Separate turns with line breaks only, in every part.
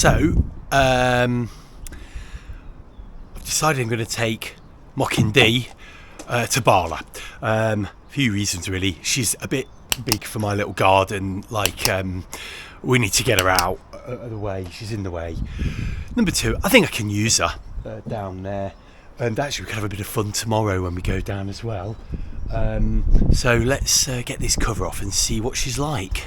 So, I've decided I'm going to take Mochyn to Bala. A few reasons really. She's a bit big for my little garden. We need to get her out of the way. She's in the way. Number two, I think I can use her down there. And actually we can have a bit of fun tomorrow when we go down as well. So let's get this cover off and see what she's like.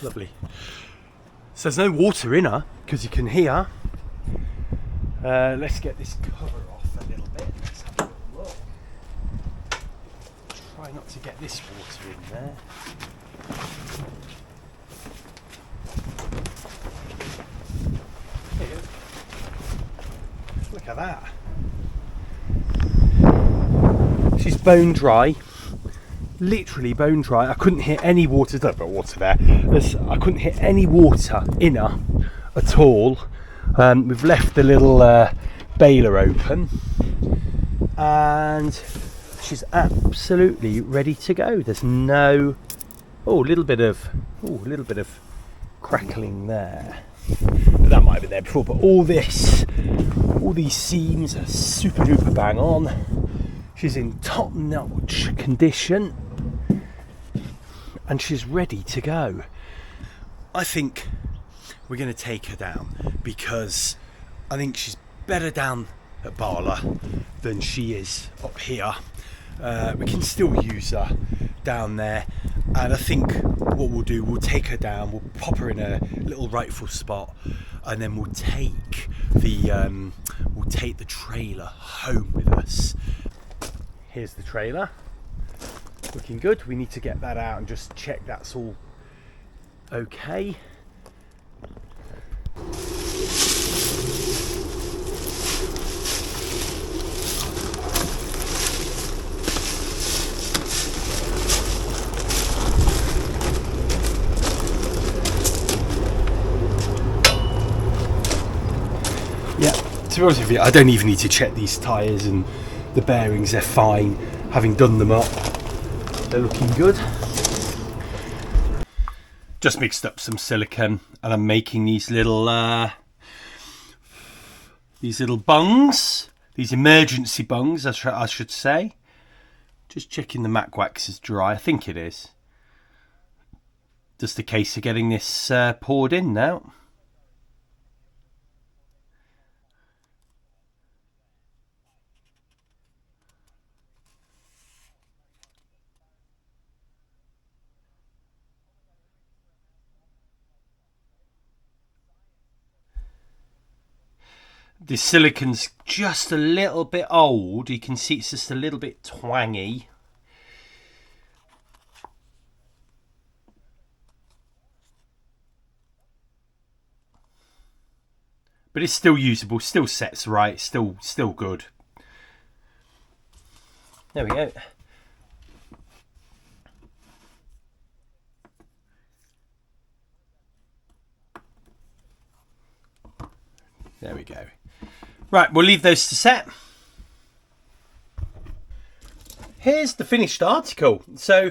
Lovely. So there's no water in her because you can hear. Let's get this cover off a little bit. Let's have a little look. Try not to get this water in there. There you go. Look at that. She's bone dry. Literally bone dry. I couldn't hit any water. There's no water there. I couldn't hit any water in her at all. We've left the little Bala open, and she's absolutely ready to go. There's no a little bit of crackling there. That might have been there before, but all these seams are super duper bang on. She's in top-notch condition and she's ready to go. I think we're going to take her down because I think she's better down at Bala than she is up here. We can still use her down there, and I think what we'll do, we'll take her down, we'll pop her in a little rightful spot, and then we'll take the trailer home with us. Here's the trailer, looking good. We need to get that out and just check that's all okay. Yeah, to be honest with you, I don't even need to check these tyres and the bearings, they're fine. Having done them up, they're looking good. Just mixed up some silicone and I'm making these little bungs, these emergency bungs, I should say. Just checking the mac wax is dry. I think it is. Just a case of getting this poured in now. The silicone's just a little bit old. You can see it's just a little bit twangy. But it's still usable, still sets right, still good. There we go. There we go. Right, we'll leave those to set. Here's the finished article. So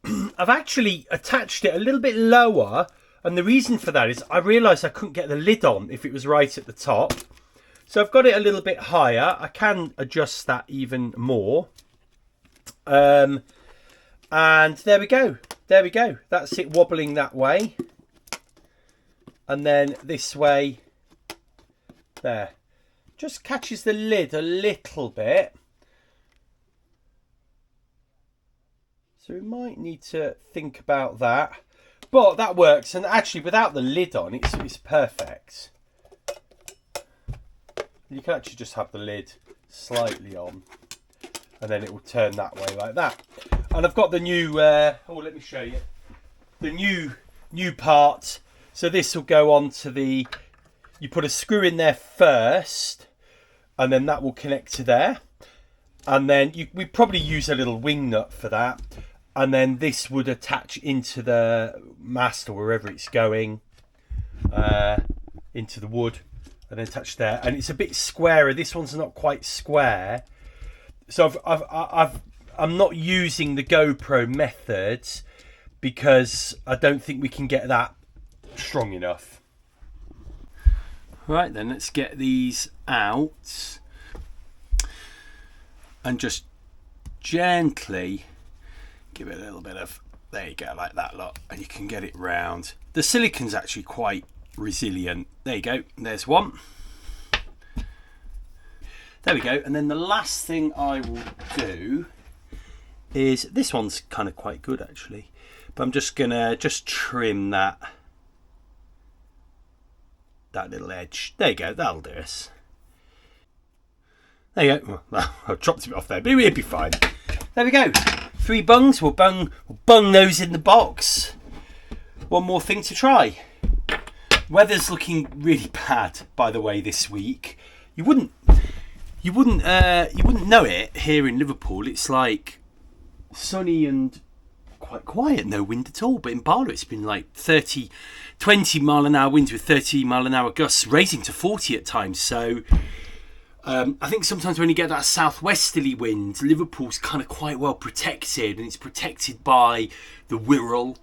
I've actually attached it a little bit lower, and the reason for that is I realised I couldn't get the lid on if it was right at the top. So I've got it a little bit higher. I can adjust that even more. And there we go. There we go. That's it wobbling that way. And then this way. There. Just catches the lid a little bit. So we might need to think about that. But that works. And actually without the lid on, it's perfect. You can actually just have the lid slightly on. And then it will turn that way like that. And I've got the new, let me show you. The new part. So this will go on to the, you put a screw in there first. and then that will connect to there. And then we probably use a little wing nut for that. And then this would attach into the mast or wherever it's going, into the wood, and then attach there. And it's a bit squarer. This one's not quite square. So I'm not using the GoPro method because I don't think we can get that strong enough. Right then, let's get these out and just gently give it a little bit of, there you go, like that lot, and you can get it round. The silicon's actually quite resilient. There you go, there's one. There we go. And then the last thing I will do is, this one's kind of quite good actually, but I'm just gonna trim that little edge. There you go, that'll do us. There you go. Well, I chopped it off there, but it'll be fine. There we go. 3 bungs. We'll bung those in the box. One more thing to try. Weather's looking really bad, by the way, this week. You wouldn't know it here in Liverpool. It's like sunny and quite quiet, no wind at all. But in Bala, it's been like 20 mile an hour winds with 30 mile an hour gusts, raising to 40 at times. So I think sometimes when you get that southwesterly wind, Liverpool's kind of quite well protected, and it's protected by the Wirral,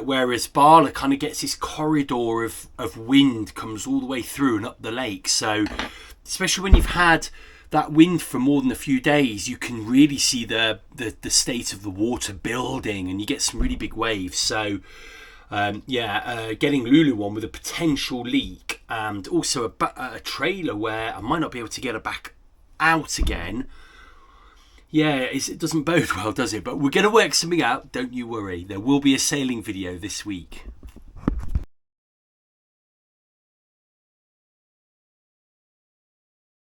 whereas Bala kind of gets this corridor of wind, comes all the way through and up the lake. So especially when you've had that wind for more than a few days, you can really see the state of the water building, and you get some really big waves. So getting Lulu on with a potential leak, and also a trailer where I might not be able to get her back out again. Yeah, it doesn't bode well, does it? But we're going to work something out, don't you worry. There will be a sailing video this week.